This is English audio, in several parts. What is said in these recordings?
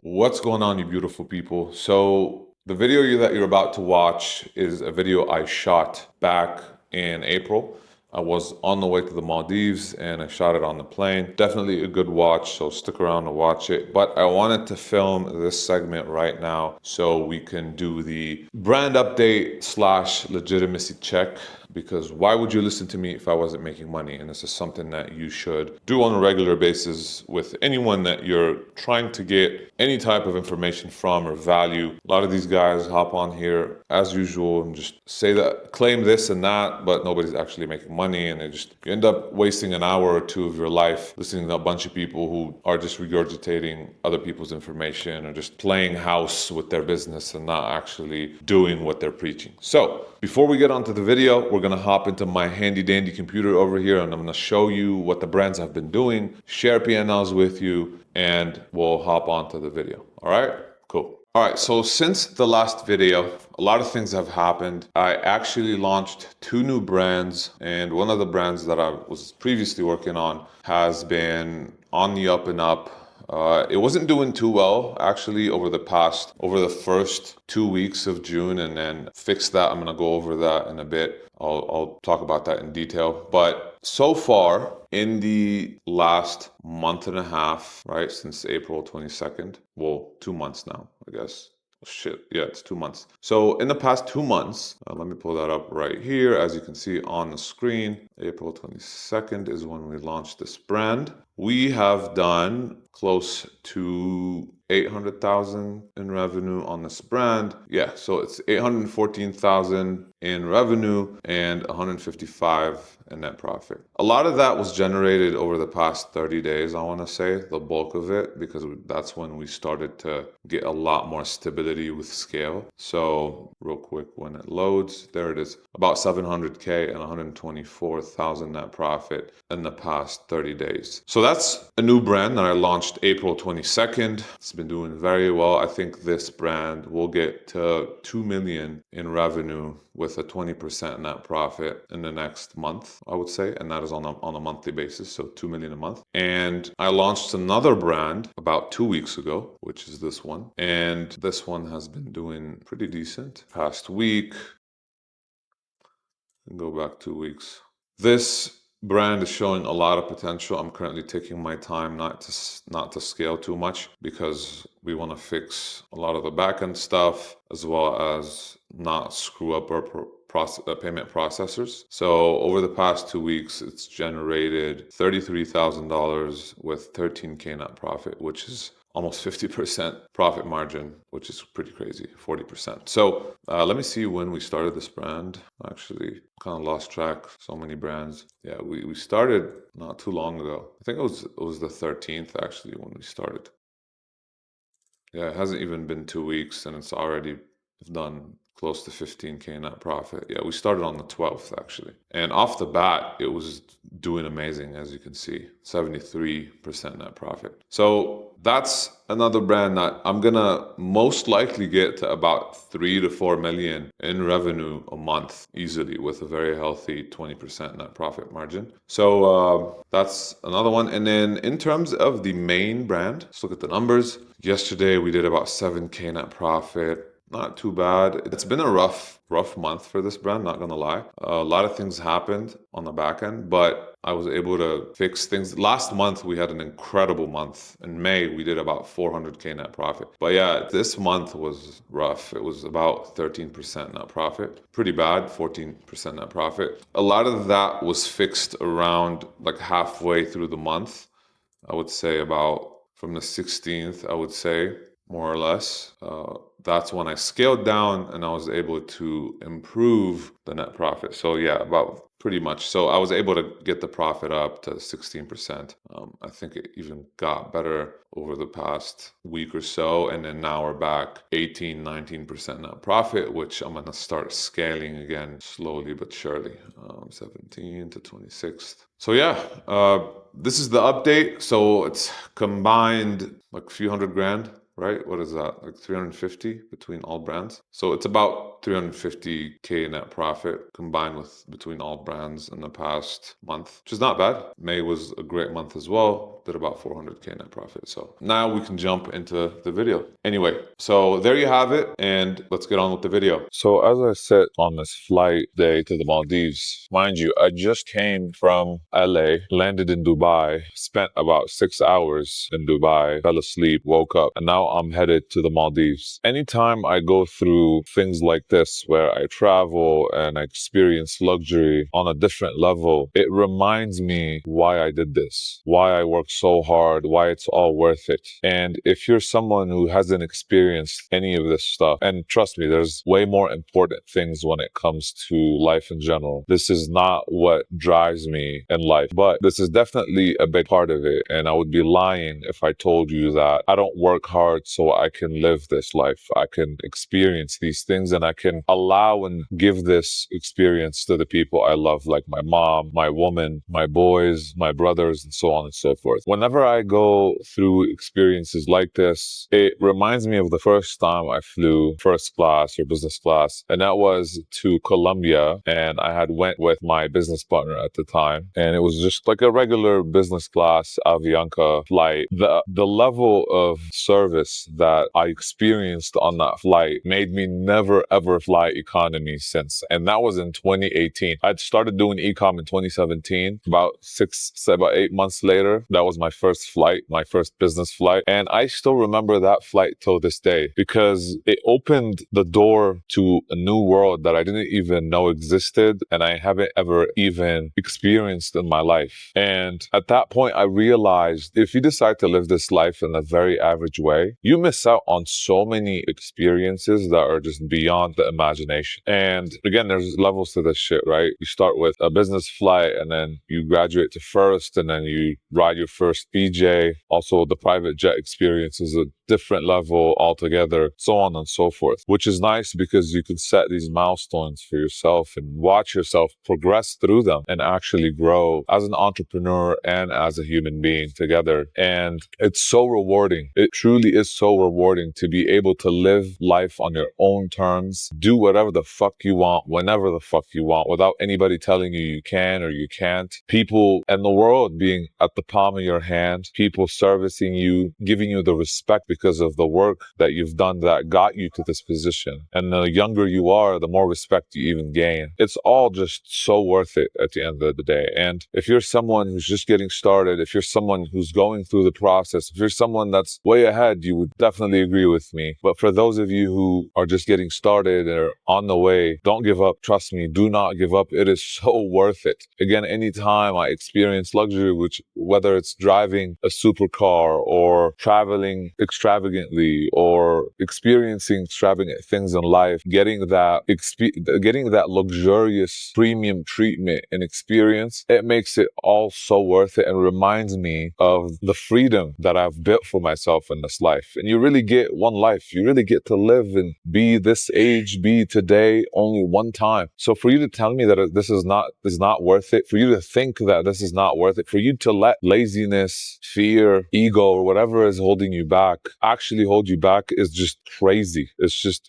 What's going on, you beautiful people? So the video that you're about to watch is a video I shot back in April. I was on the way to the Maldives and I shot it on the plane. Definitely a good watch, so stick around to watch it. But I wanted to film this segment right now so we can do the brand update slash legitimacy check, because why would you listen to me if I wasn't making money? And this is something that you should do on a regular basis with anyone that you're trying to get any type of information from or value. A lot of these guys hop on here as usual and just say that, claim this and that, but nobody's actually making money, and you end up wasting an hour or two of your life listening to a bunch of people who are just regurgitating other people's information or just playing house with their business and not actually doing what they're preaching. So before we get onto the video, we're gonna hop into my handy dandy computer over here and I'm gonna show you what the brands have been doing, share P&Ls with you, and we'll hop onto the video. All right, cool. All right, so since the last video, a lot of things have happened. I actually launched 2 new brands, and one of the brands that I was previously working on has been on the up and up. It wasn't doing too well actually over the first 2 weeks of June, and then fixed that. I'm gonna go over that in a bit. I'll talk about that in detail. But so far in the last month and a half, right, since April 22nd, well, 2 months now, I guess. Shit, yeah, it's 2 months. So in the past 2 months, let me pull that up right here. As you can see on the screen, April 22nd is when we launched this brand. We have done close to 800,000 in revenue on this brand. Yeah, so it's 814,000 in revenue and 155 in net profit. A lot of that was generated over the past 30 days, I want to say, the bulk of it, because that's when we started to get a lot more stability with scale. So real quick, when it loads, there it is, about 700K and 124,000 net profit in the past 30 days. So that's a new brand that I launched April 22nd. It's been doing very well. I think this brand will get to 2 million in revenue with a 20% net profit in the next month, I would say. And that is on a monthly basis, so 2 million a month. And I launched another brand about 2 weeks ago, which is this one. And this one has been doing pretty decent. Past week, go back 2 weeks. This brand is showing a lot of potential. I'm currently taking my time not to scale too much, because we want to fix a lot of the back-end stuff as well as not screw up our payment processors. So over the past 2 weeks, it's generated $33,000 with 13K net profit, which is almost 50% profit margin, which is pretty crazy, 40%. So let me see when we started this brand. Actually, kind of lost track, so many brands. Yeah, we started not too long ago. I think it was the 13th actually when we started. Yeah, it hasn't even been 2 weeks and it's already done close to 15K net profit. Yeah, we started on the 12th actually. And off the bat, it was doing amazing, as you can see, 73% net profit. So that's another brand that I'm gonna most likely get to about 3 to 4 million in revenue a month easily with a very healthy 20% net profit margin. So that's another one. And then in terms of the main brand, let's look at the numbers. Yesterday we did about 7K net profit. Not too bad. It's been a rough month for this brand, not gonna lie. A lot of things happened on the back end, but I was able to fix things. Last month, we had an incredible month. In May, we did about 400K net profit. But yeah, this month was rough. It was about 13% net profit. Pretty bad, 14% net profit. A lot of that was fixed around like halfway through the month. I would say about from the 16th, I would say, more or less. That's when I scaled down and I was able to improve the net profit. So yeah, about pretty much. So I was able to get the profit up to 16%. I think it even got better over the past week or so. And then now we're back 18, 19% net profit, which I'm gonna start scaling again slowly but surely. 17 to 26th. So yeah, this is the update. So it's combined like a few $100,000. Right? What is that? Like 350 between all brands. So it's about about 350K net profit combined with between all brands in the past month, which is not bad. May was a great month as well. Did about 400K net profit. So now we can jump into the video. Anyway, so there you have it, and let's get on with the video. So as I said on this flight day to the Maldives, mind you, I just came from LA, landed in Dubai, spent about 6 hours in Dubai, fell asleep, woke up, and now I'm headed to the Maldives. Anytime I go through things like this where I travel and I experience luxury on a different level, it reminds me why I did this, why I worked so hard, why it's all worth it. And if you're someone who hasn't experienced any of this stuff, and trust me, there's way more important things when it comes to life in general. This is not what drives me in life, but this is definitely a big part of it. And I would be lying if I told you that I don't work hard so I can live this life. I can experience these things and I can allow and give this experience to the people I love, like my mom, my woman, my boys, my brothers, and so on and so forth. Whenever I go through experiences like this, it reminds me of the first time I flew first class or business class, and that was to Colombia, and I had went with my business partner at the time, and it was just like a regular business class Avianca flight. The level of service that I experienced on that flight made me never ever fly economy since, and that was in 2018. I'd started doing ecom in 2017. About 8 months later, that was my first flight, my first business flight, and I still remember that flight till this day because it opened the door to a new world that I didn't even know existed and I haven't ever even experienced in my life. And at that point, I realized if you decide to live this life in a very average way, you miss out on so many experiences that are just beyond the imagination. And again, there's levels to this shit, right? You start with a business flight and then you graduate to first and then you ride your first PJ. Also, the private jet experience is a different level altogether, so on and so forth, which is nice because you can set these milestones for yourself and watch yourself progress through them and actually grow as an entrepreneur and as a human being together. And it's so rewarding. It truly is so rewarding to be able to live life on your own terms, do whatever the fuck you want, whenever the fuck you want, without anybody telling you you can or you can't. People and the world being at the palm of your hand, people servicing you, giving you the respect because of the work that you've done that got you to this position. And the younger you are, the more respect you even gain. It's all just so worth it at the end of the day. And if you're someone who's just getting started, if you're someone who's going through the process, if you're someone that's way ahead, you would definitely agree with me. But for those of you who are just getting started or on the way, don't give up. Trust me, do not give up. It is so worth it. Again, anytime I experience luxury, which whether it's driving a supercar or traveling extravagantly or experiencing extravagant things in life, getting that luxurious premium treatment and experience, it makes it all so worth it and reminds me of the freedom that I've built for myself in this life. And you really get one life. You really get to live and be this age, be today only one time. So for you to tell me that this is not worth it, for you to think that this is not worth it, for you to let laziness, fear, ego, or whatever is holding you back actually hold you back is just crazy. It's just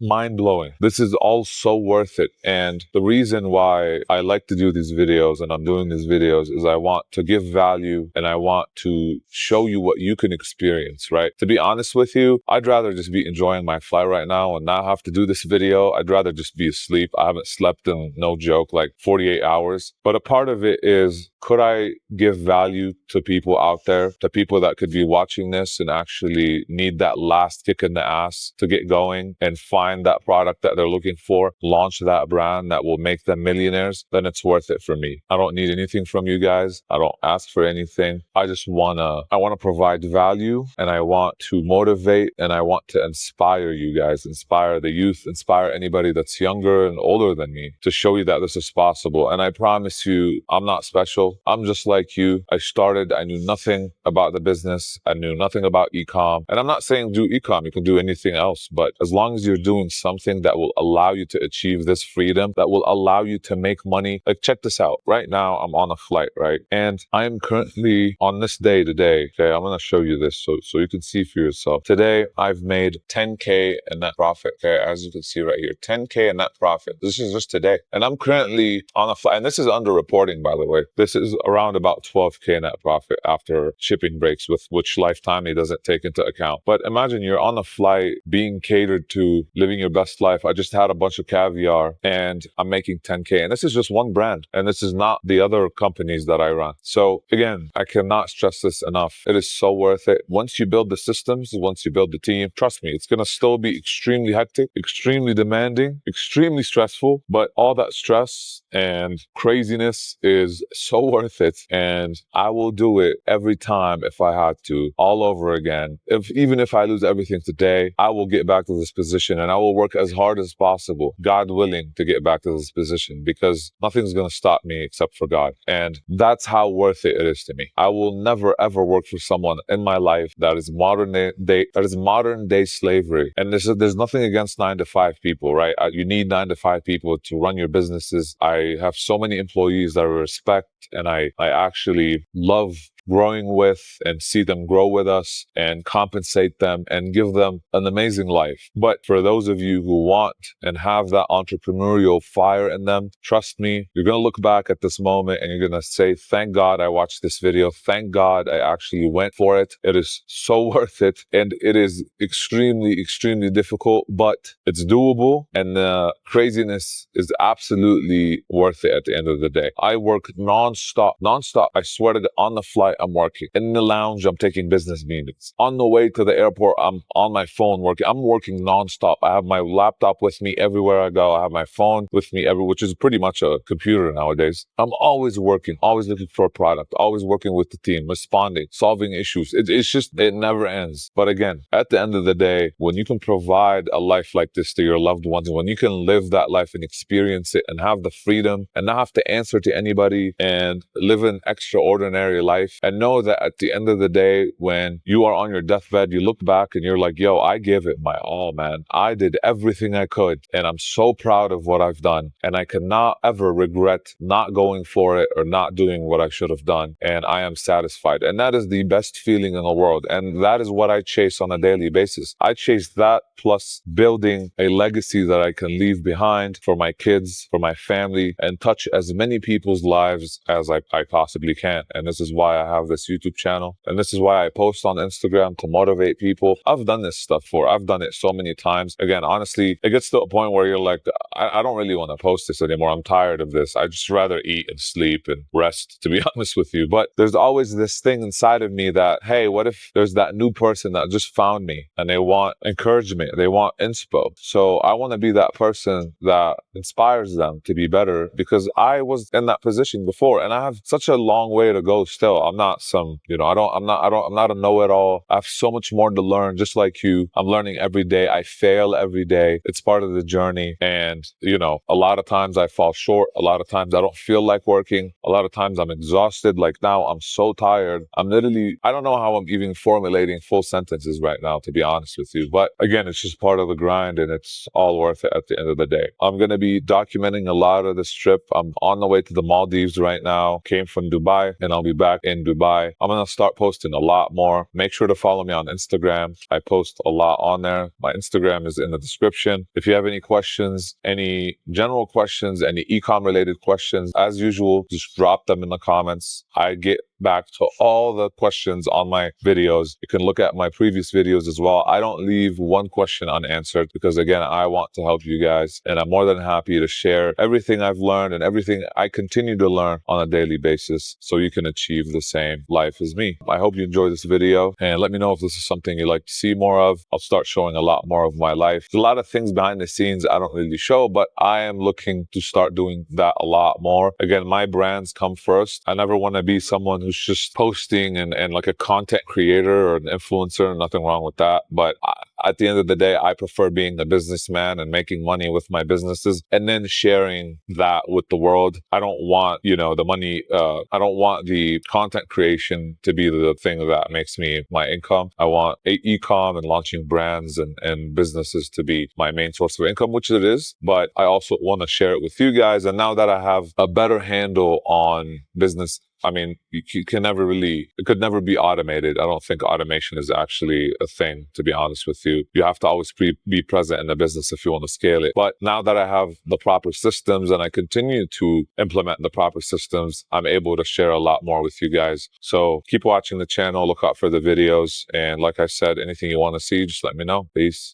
mind-blowing. This is all so worth it. And the reason why I like to do these videos and I'm doing these videos is I want to give value and I want to show you what you can experience, right? To be honest with you, I'd rather just be enjoying my flight right now and not have to do this video. I'd rather just be asleep. I haven't slept in, no joke, like 48 hours. But a part of it is, could I give value to people out there, to people that could be watching this and actually need that last kick in the ass to get going and find that product that they're looking for, launch that brand that will make them millionaires? Then it's worth it for me. I don't need anything from you guys. I don't ask for anything. I just want to provide value and I want to motivate and I want to inspire you guys, inspire the youth, inspire anybody that's younger and older than me to show you that this is possible. And I promise you, I'm not special. So I'm just like you. I knew nothing about the business. I knew nothing about ecom. And I'm not saying do ecom, you can do anything else. But as long as you're doing something that will allow you to achieve this freedom, that will allow you to make money. Like, check this out. Right now, I'm on a flight, right? And I am currently on this day today. Okay, I'm going to show you this so you can see for yourself. Today, I've made 10K in net profit. Okay, as you can see right here, 10K in net profit. This is just today. And I'm currently on a flight. And this is under reporting, by the way. This is around about 12K net profit after shipping breaks, with which lifetime he doesn't take into account. But imagine you're on a flight being catered to, living your best life. I just had a bunch of caviar and I'm making 10K. And this is just one brand. And this is not the other companies that I run. So again, I cannot stress this enough. It is so worth it. Once you build the systems, once you build the team, trust me, it's going to still be extremely hectic, extremely demanding, extremely stressful, but all that stress and craziness is so worth it. And I will do it every time if I had to, all over again. Even if I lose everything today, I will get back to this position and I will work as hard as possible, God willing, to get back to this position, because nothing's going to stop me except for God. And that's how worth it is to me. I will never ever work for someone in my life that is modern day slavery. And there's nothing against 9-to-5 people, right? You need 9-to-5 people to run your businesses. I have so many employees that I respect and I actually love growing with and see them grow with us and compensate them and give them an amazing life. But for those of you who want and have that entrepreneurial fire in them, trust me, you're going to look back at this moment and you're going to say, thank God I watched this video. Thank God I actually went for it. It is so worth it. And it is extremely, extremely difficult, but it's doable. And the craziness is absolutely worth it at the end of the day. I work nonstop. I swear to God, on the flight, I'm working. In the lounge, I'm taking business meetings. On the way to the airport, I'm on my phone working. I'm working nonstop. I have my laptop with me everywhere I go. I have my phone with me which is pretty much a computer nowadays. I'm always working, always looking for a product, always working with the team, responding, solving issues. It never ends. But again, at the end of the day, when you can provide a life like this to your loved ones, when you can live that life and experience it and have the freedom and not have to answer to anybody and live an extraordinary life, and know that at the end of the day, when you are on your deathbed, you look back and you're like, yo, I gave it my all, man. I did everything I could. And I'm so proud of what I've done. And I cannot ever regret not going for it or not doing what I should have done. And I am satisfied. And that is the best feeling in the world. And that is what I chase on a daily basis. I chase that plus building a legacy that I can leave behind for my kids, for my family, and touch as many people's lives as I possibly can. And this is why I have this YouTube channel. And this is why I post on Instagram to motivate people. I've done this stuff before. I've done it so many times. Again, honestly, it gets to a point where you're like, I don't really want to post this anymore. I'm tired of this. I just rather eat and sleep and rest, to be honest with you. But there's always this thing inside of me that, hey, what if there's that new person that just found me and they want encouragement, they want inspo. So I want to be that person that inspires them to be better, because I was in that position before and I have such a long way to go still. I'm not I'm not a know-it-all. I have so much more to learn, just like you. I'm learning every day. I fail every day. It's part of the journey. And, a lot of times I fall short. A lot of times I don't feel like working. A lot of times I'm exhausted. Like now I'm so tired. I don't know how I'm even formulating full sentences right now, to be honest with you. But again, it's just part of the grind and it's all worth it at the end of the day. I'm going to be documenting a lot of this trip. I'm on the way to the Maldives right now. Came from Dubai and I'll be back in Dubai. I'm going to start posting a lot more. Make sure to follow me on Instagram. I post a lot on there. My Instagram is in the description. If you have any questions, any general questions, any ecom related questions, as usual, just drop them in the comments. I get back to all the questions on my videos. You can look at my previous videos as well. I don't leave one question unanswered because, again, I want to help you guys. And I'm more than happy to share everything I've learned and everything I continue to learn on a daily basis so you can achieve the same life as me. I hope you enjoyed this video and let me know if this is something you'd like to see more of. I'll start showing a lot more of my life. There's a lot of things behind the scenes I don't really show, but I am looking to start doing that a lot more. Again, my brands come first. I never want to be someone who's just posting and like a content creator or an influencer. Nothing wrong with that. But at the end of the day, I prefer being a businessman and making money with my businesses and then sharing that with the world. I don't want, the money, I don't want the content creation to be the thing that makes me my income. I want e-com and launching brands and businesses to be my main source of income, which it is. But I also want to share it with you guys. And now that I have a better handle on business, I mean, you can never really, it could never be automated. I don't think automation is actually a thing, to be honest with you. You have to always be present in the business if you want to scale it. But now that I have the proper systems and I continue to implement the proper systems, I'm able to share a lot more with you guys. So keep watching the channel, look out for the videos. And like I said, anything you want to see, just let me know. Peace.